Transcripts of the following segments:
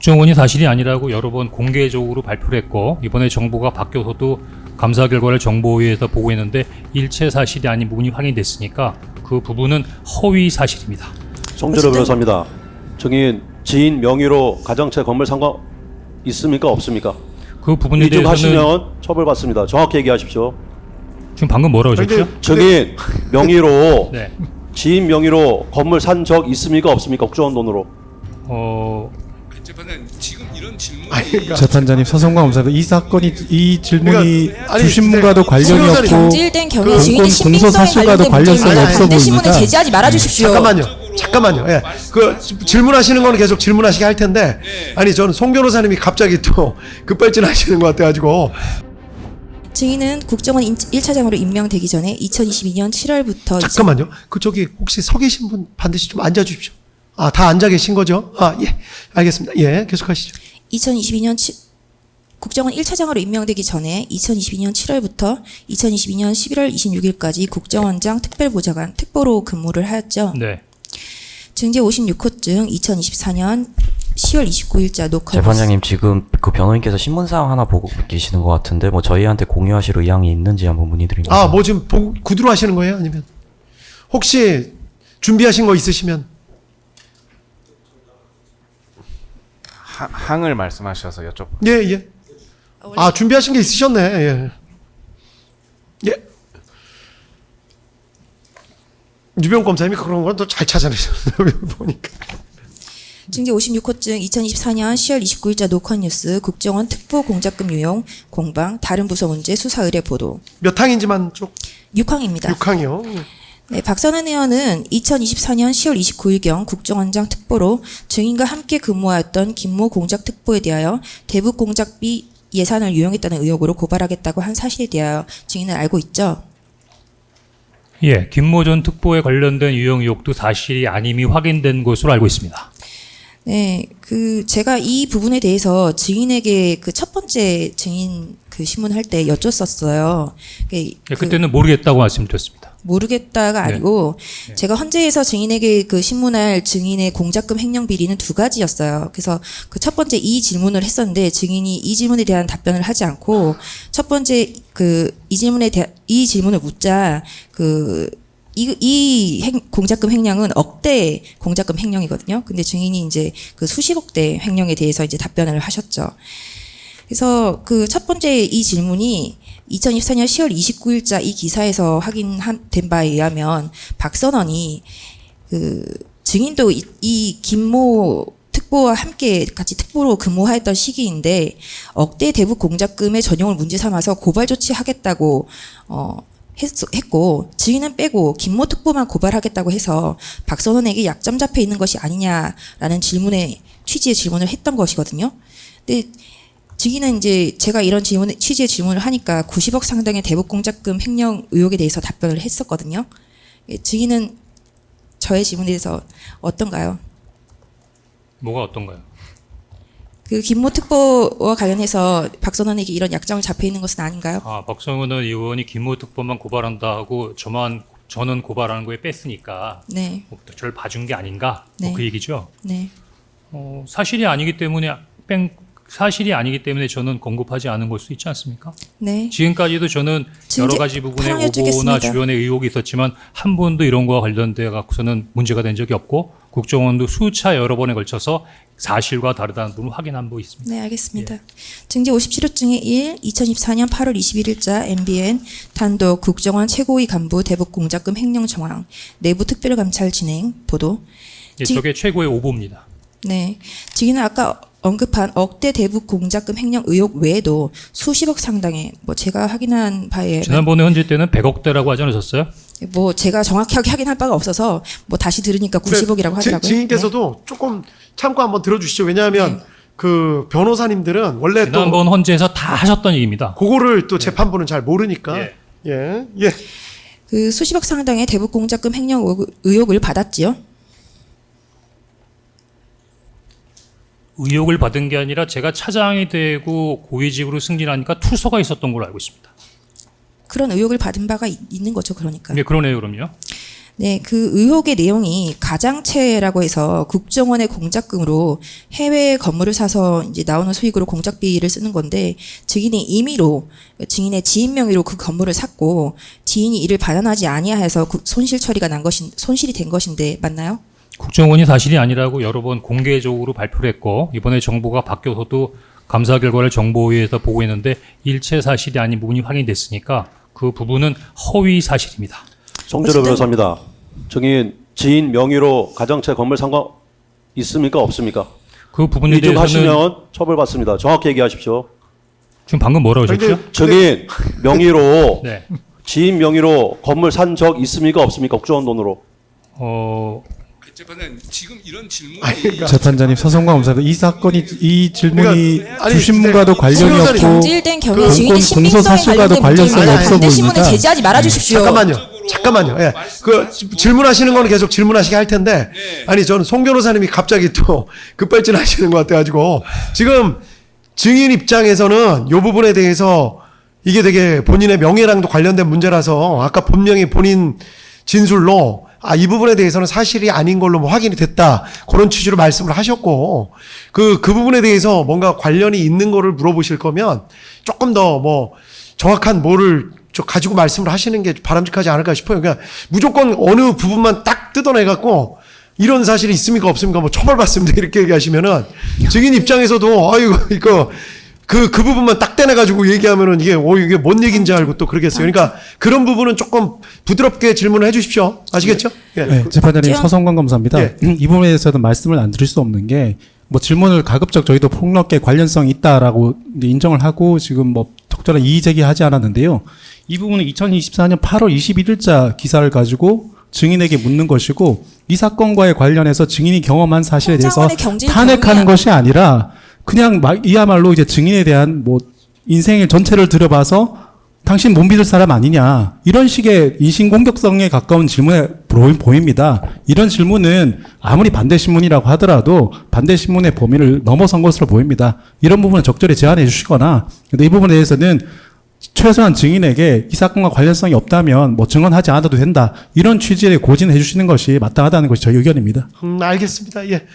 국정원이 사실이 아니라고 여러 번 공개적으로 발표를 했고 이번에 정부가 바뀌어서도 감사 결과를 정보위에서 보고했는데 일체 사실이 아닌 부분이 확인됐으니까 그 부분은 허위 사실입니다. 송준호 변호사입니다. 증인 지인 명의로 가정채 건물 산 거 있습니까 없습니까? 그 부분에 대해서는 위증하시면 처벌받습니다. 정확히 얘기하십시오. 지금 방금 뭐라고 하셨죠? 증인 명의로 네. 지인 명의로 건물 산 적 있습니까 없습니까? 국정원 돈으로. 재판장님 지금 이런 질문이 재판장님, 서성과 검사도 이 사건이 이 질문이 그러니까, 아니, 주신문과도 관련이 변호사님, 없고 경질된 경위 증인의 공소 신빙성에 사실과도 관련된 관련성이 문제를 없어 반대 신문에 보입니다. 제지하지 말아주십시오. 잠깐만요. 예. 그 질문하시는 거는 계속 질문하시게 할 텐데, 아니 저는 송 변호사님이 갑자기 또 급발진하시는 것 같아가지고. 증인은 국정원 1차장으로 임명되기 전에 2022년 7월부터 잠깐만요. 그 저기 혹시 서 계신 분 반드시 좀 앉아 주십시오. 아, 다 앉아 계신 거죠? 아, 예. 알겠습니다. 예, 계속하시죠. 2022년 국정원 1차장으로 임명되기 전에 2022년 7월부터 2022년 11월 26일까지 국정원장 특별보좌관 특보로 근무를 하였죠. 네. 증제 56호증 2024년 10월 29일자 녹화. 재판장님, 지금 그 변호인께서 신문사항 하나 보고 계시는 것 같은데 뭐 저희한테 공유하실 의향이 있는지 한번 문의드립니다. 아, 뭐 지금 구두로 하시는 거예요? 아니면 혹시 준비하신 거 있으시면? 항을 말씀하셔서 여쭤. 예, 예. 아, 준비하신 게 있으셨네. 예. 예. 유병 검사님이 그런 건 또 잘 찾아내셨어요. 보니까. 증제 56호증 2024년 10월 29일자 녹화 뉴스 국정원 특보 공작금 유용 공방 다른 부서 문제 수사 의뢰 보도. 몇 항인지만 쭉. 6항입니다. 6항이요. 네, 박선은 의원은 2024년 10월 29일경 국정원장 특보로 증인과 함께 근무하였던 김모 공작특보에 대하여 대북 공작비 예산을 유용했다는 의혹으로 고발하겠다고 한 사실에 대하여 증인은 알고 있죠? 예, 김모 전 특보에 관련된 유용 의혹도 사실이 아님이 확인된 것으로 알고 있습니다. 네, 제가 이 부분에 대해서 증인에게 그 첫 번째 증인 그 신문할 때 여쭸었어요. 예, 그때는 모르겠다고 말씀드렸습니다. 모르겠다가 아니고 제가 헌재에서 증인에게 그 신문할 증인의 공작금 횡령 비리는 두 가지였어요. 그래서 그 첫 번째 이 질문을 했었는데 증인이 이 질문에 대한 답변을 하지 않고 첫 번째 이 질문을 묻자 공작금 횡령은 억대 공작금 횡령이거든요. 근데 증인이 이제 그 수십억대 횡령에 대해서 이제 답변을 하셨죠. 그래서 그 첫 번째 이 질문이 2024년 10월 29일자 이 기사에서 확인된 바에 의하면 박선원이 그 증인도 이 김모 특보와 함께 같이 특보로 근무하였던 시기인데 억대 대북 공작금의 전용을 문제 삼아서 고발 조치하겠다고 했고 증인은 빼고 김모 특보만 고발하겠다고 해서 박선원에게 약점 잡혀 있는 것이 아니냐라는 취지의 질문을 했던 것이거든요. 근데 증인은 이제 제가 이런 취지의 질문을 하니까 90억 상당의 대북 공작금 횡령 의혹에 대해서 답변을 했었거든요. 증인은 저의 질문에 대해서 어떤가요? 뭐가 어떤가요? 그 김모 특보와 관련해서 박선원에게 이런 약점을 잡혀 있는 것은 아닌가요? 아, 박성은 의원이 김모 특보만 고발한다 하고 저는 고발하는 거에 뺐으니까 네. 저를 봐준 게 아닌가? 네. 그 얘기죠. 네. 사실이 아니기 때문에 저는 언급하지 않은 걸 수 있지 않습니까? 네. 지금까지도 저는 여러 가지 부분에 상황을 오보나 여쭙겠습니다. 주변에 의혹이 있었지만 한 번도 이런 거와 관련돼 갖고서는 문제가 된 적이 없고 국정원도 수차 여러 번에 걸쳐서 사실과 다르다는 부분을 확인한 바 있습니다. 네, 알겠습니다. 증제 57호증의 1, 2024년 8월 21일자 MBN 단독 국정원 최고위 간부 대북 공작금 횡령 정황 내부 특별감찰 진행 보도. 예, 저게 최고의 오보입니다. 네. 증인은 아까 언급한 억대 대북 공작금 횡령 의혹 외에도 수십억 상당의 제가 확인한 바에 지난번에 헌재 때는 100억대라고 하지 않으셨어요? 제가 정확하게 확인할 바가 없어서 다시 들으니까 90억이라고 하더라고요. 증인께서도 조금 참고 한번 들어주시죠. 왜냐하면 그 변호사님들은 원래 지난번 헌재에서 다 하셨던 얘기입니다. 그거를 또 재판부는 잘 모르니까. 예. 그 수십억 상당의 대북 공작금 횡령 의혹을 받았지요. 의혹을 받은 게 아니라 제가 차장이 되고 고위직으로 승진하니까 투서가 있었던 걸로 알고 있습니다. 그런 의혹을 받은 바가 있는 거죠, 그러니까. 네, 그러네요, 그럼요. 네, 그 의혹의 내용이 가장채라고 해서 국정원의 공작금으로 해외 건물을 사서 이제 나오는 수익으로 공작비를 쓰는 건데 증인이 임의로 증인의 지인 명의로 그 건물을 샀고 지인이 이를 반환하지 아니하여서 손실 처리가 난 것인 손실이 된 것인데 맞나요? 국정원이 사실이 아니라고 여러 번 공개적으로 발표를 했고 이번에 정부가 바뀌어서도 감사 결과를 정보위에서 보고했는데 일체 사실이 아닌 부분이 확인됐으니까 그 부분은 허위 사실입니다. 송준호 변호사입니다. 증인 지인 명의로 가정채 건물 산 거 있습니까 없습니까? 그 부분에 대해서는 위증하시면 처벌받습니다. 정확히 얘기하십시오. 지금 방금 뭐라고 하셨죠? 증인 명의로 네. 지인 명의로 건물 산 적 있습니까 없습니까? 국정원 돈으로. 재판장님 지금 이런 질문이 재판장님, 서성과 검사도 이 사건이 이 질문이 그러니까, 아니, 주신문과도 관련이 없고 경질된 경우에 그 증인의 신빙성에 공소사실과도 관련된 관련성이 문제를 없어 반대 신문에 보이니까 제지하지 말아주십시오. 잠깐만요. 예. 그 질문하시는 거는 계속 질문하시게 할 텐데, 아니 저는 송 변호사님이 갑자기 또 급발진하시는 것 같아가지고 지금 증인 입장에서는 이 부분에 대해서 이게 되게 본인의 명예랑도 관련된 문제라서 아까 분명히 본인 진술로 이 부분에 대해서는 사실이 아닌 걸로 뭐 확인이 됐다. 그런 취지로 말씀을 하셨고, 그 부분에 대해서 뭔가 관련이 있는 거를 물어보실 거면 조금 더 뭐 정확한 뭐를 가지고 말씀을 하시는 게 바람직하지 않을까 싶어요. 그러니까 무조건 어느 부분만 딱 뜯어내갖고 이런 사실이 있습니까 없습니까 뭐 처벌받습니다 이렇게 얘기하시면은 증인 입장에서도 이거 그 부분만 딱 떼내가지고 얘기하면은 이게 뭔 얘기인지 알고 또 그러겠어요. 그러니까 그런 부분은 조금 부드럽게 질문을 해 주십시오. 아시겠죠? 예. 네, 재판장님 서성관 검사입니다. 예. 이 부분에 대해서는 말씀을 안 드릴 수 없는 게 뭐 질문을 가급적 저희도 폭넓게 관련성이 있다라고 인정을 하고 지금 뭐 적절한 이의 제기하지 않았는데요. 이 부분은 2024년 8월 21일자 기사를 가지고 증인에게 묻는 것이고 이 사건과에 관련해서 증인이 경험한 사실에 대해서 홍장원의 경질 탄핵하는 경위야. 것이 아니라 그냥 이야말로 이제 증인에 대한 뭐 인생의 전체를 들여봐서 당신 못 믿을 사람 아니냐 이런 식의 인신공격성에 가까운 질문에 보입니다. 이런 질문은 아무리 반대 신문이라고 하더라도 반대 신문의 범위를 넘어선 것으로 보입니다. 이런 부분은 적절히 제안해 주시거나 근데 이 부분에 대해서는 최소한 증인에게 이 사건과 관련성이 없다면 뭐 증언하지 않아도 된다 이런 취지의 고진해 주시는 것이 마땅하다는 것이 저희 의견입니다. 알겠습니다. 예.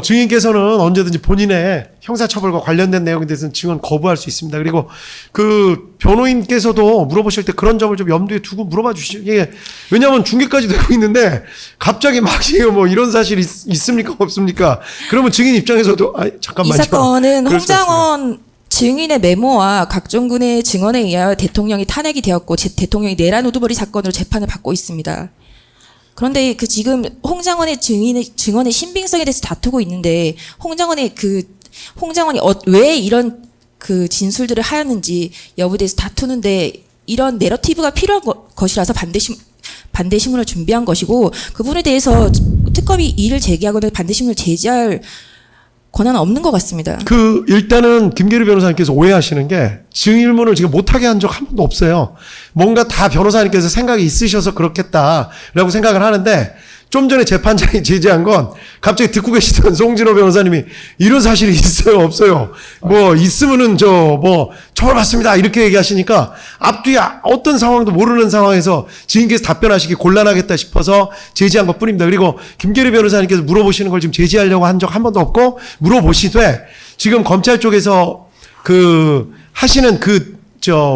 증인께서는 언제든지 본인의 형사처벌과 관련된 내용에 대해서는 증언 거부할 수 있습니다. 그리고 그 변호인께서도 물어보실 때 그런 점을 좀 염두에 두고 물어봐 주시죠. 예. 왜냐하면 중계까지 되고 있는데 갑자기 막 뭐 이런 사실이 있습니까? 없습니까? 그러면 증인 입장에서도 잠깐만요. 이 사건은 그럴 수 홍장원 증인의 메모와 각종군의 증언에 의하여 대통령이 탄핵이 되었고 대통령이 내란 우두머리 사건으로 재판을 받고 있습니다. 그런데 그 지금 홍장원의 증언의 신빙성에 대해서 다투고 있는데 홍장원이 왜 이런 그 진술들을 하였는지 여부에 대해서 다투는데 이런 내러티브가 필요한 것이라서 반대 신문을 준비한 것이고 그 부분에 대해서 특검이 이의를 제기하거나 반대 신문을 제지할 권한은 없는 것 같습니다. 일단은 김계리 변호사님께서 오해하시는 게 증인문을 지금 못하게 한 적 한 번도 없어요. 뭔가 다 변호사님께서 생각이 있으셔서 그렇겠다라고 생각을 하는데 좀 전에 재판장이 제지한 건 갑자기 듣고 계시던 송진호 변호사님이 이런 사실이 있어요 없어요 뭐 있으면은 처벌받습니다 이렇게 얘기하시니까 앞뒤에 어떤 상황도 모르는 상황에서 증인께서 답변하시기 곤란하겠다 싶어서 제지한 것 뿐입니다. 그리고 김계리 변호사님께서 물어보시는 걸 지금 제지하려고 한 적 한 번도 없고 물어보시되 지금 검찰 쪽에서 하시는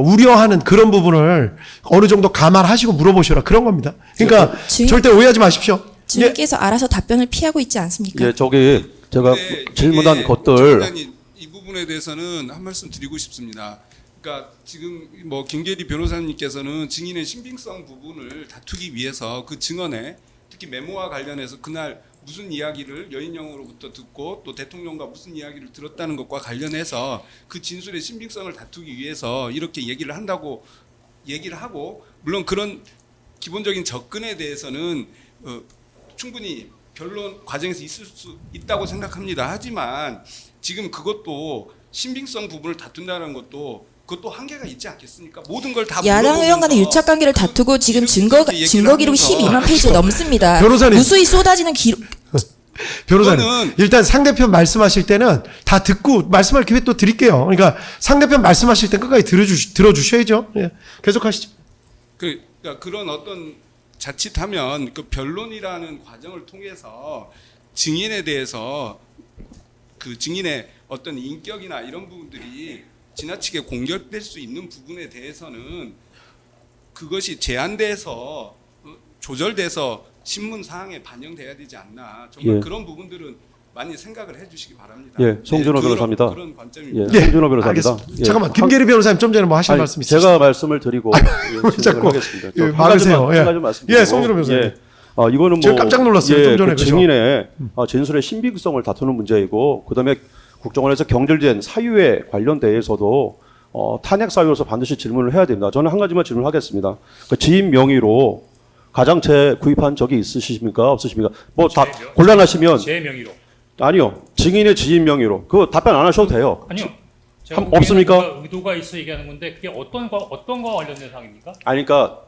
우려하는 그런 부분을 어느 정도 감안하시고 물어보셔라 그런 겁니다. 그러니까 절대 오해하지 마십시오. 증인께서 알아서 답변을 피하고 있지 않습니까? 예, 제가 질문한 것들 재판장님, 이 부분에 대해서는 한 말씀 드리고 싶습니다. 그러니까 지금 뭐 김계리 변호사님께서는 증인의 신빙성 부분을 다투기 위해서 그 증언에 특히 메모와 관련해서 그날 무슨 이야기를 여인영으로부터 듣고 또 대통령과 무슨 이야기를 들었다는 것과 관련해서 그 진술의 신빙성을 다투기 위해서 이렇게 얘기를 한다고 얘기를 하고 물론 그런 기본적인 접근에 대해서는 충분히 변론 과정에서 있을 수 있다고 생각합니다. 하지만 지금 그것도 신빙성 부분을 다툰다는 그것도 한계가 있지 않겠습니까? 모든 걸 다 야당 의원 간의 유착 관계를 다투고 지금 증거 기록 12만 페이지 넘습니다. 변호사님. 무수히 쏟아지는 기록. 변호사님, 일단 상대편 말씀하실 때는 다 듣고 말씀할 기회 또 드릴게요. 그러니까 상대편 말씀하실 때 끝까지 들어주셔야죠. 예. 계속하시죠. 그러니까 그런 어떤 자칫하면 그 변론이라는 과정을 통해서 증인에 대해서 그 증인의 어떤 인격이나 이런 부분들이 지나치게 공격될 수 있는 부분에 대해서는 그것이 제한돼서 조절돼서 신문 사항에 반영돼야 되지 않나. 정말 예. 그런 부분들은 많이 생각을 해주시기 바랍니다. 예, 송준호 그런- 변호사입니다. 그런 관점입니다. 예, 송준호 변호사입니다. 알겠습니다. 잠깐만 김계리 변호사님 좀 전에 뭐 하실 아니, 말씀 있으시죠? 제가 말씀을 드리고 진행을 자꾸, 하겠습니다. 예, 한 말하세요. 가지만, 예. 한 가지만 말씀드리고. 예, 송준호 변호사님. 예. 이거는 제가 뭐 깜짝 놀랐어요. 좀 전에 그 그죠? 증인의 진술의 신빙성을 다투는 문제이고 그다음에 국정원에서 경질된 사유에 관련돼서도 탄핵 사유로서 반드시 질문을 해야 됩니다. 저는 한 가지만 질문하겠습니다. 그 지인 명의로 가장채 구입한 적이 있으십니까? 없으십니까? 뭐 다 곤란하시면 제 명의로. 아니요. 증인의 지인 명의로. 그거 답변 안 하셔도 돼요. 아니요. 제가 한- 없습니까? 보기에는 의도가 있어 얘기하는 건데 그게 어떤 거와 관련된 사항입니까? 아니 그러니까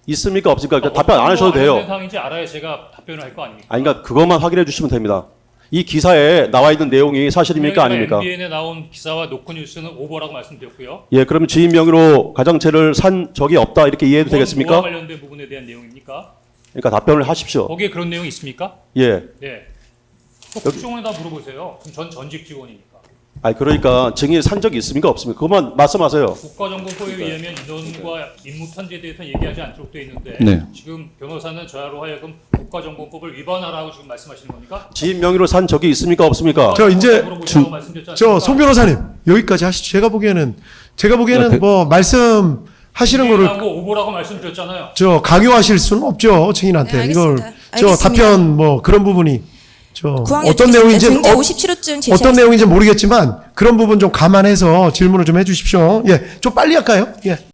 있습니까? 없습니까? 그러니까 답변 어떤 안 하셔도 거와 돼요. 관련된 사항인지 알아야 제가 답변을 할 거 아닙니까? 아니 그러니까 그것만 확인해 주시면 됩니다. 이 기사에 나와 있는 내용이 사실입니까? 아닙니까? MBN에 나온 기사와 노컷뉴스는 오버라고 말씀드렸고요. 예, 그럼 지인 명의로 가정채를 산 적이 없다 이렇게 이해해도 뭐와 되겠습니까? 관련된 부분에 대한 내용입니까? 그러니까 답변을 하십시오. 거기에 그런 내용이 있습니까? 예. 네. 국정원에다 물어보세요. 그럼 전 전직 직원이니까. 아니 그러니까 증인 산 적이 있습니까? 없습니까? 그것만 말씀하세요. 국가정보법에 의하면 인원과 임무 편제에 대해서 얘기하지 않도록 되어 있는데 네. 지금 변호사는 저야로 하여금 국가정보법을 위반하라고 지금 말씀하시는 겁니까? 지인 명의로 산 적이 있습니까? 없습니까? 저 이제 물어보시라고 말씀드렸지 저 않습니까? 송 변호사님 여기까지 하시죠. 제가 보기에는 네, 뭐 말씀 하시는 거를 하고 오보라고 말씀드렸잖아요. 저 강요하실 수는 없죠 증인한테. 네, 이걸 알겠습니다. 저 알겠습니다. 답변 뭐 그런 부분이 저 구항해 어떤 주겠습니다. 내용인지 증거 57호쯤 제시하겠습니다. 어떤 내용인지 모르겠지만 그런 부분 좀 감안해서 질문을 좀 해주십시오. 예, 좀 빨리 할까요? 예.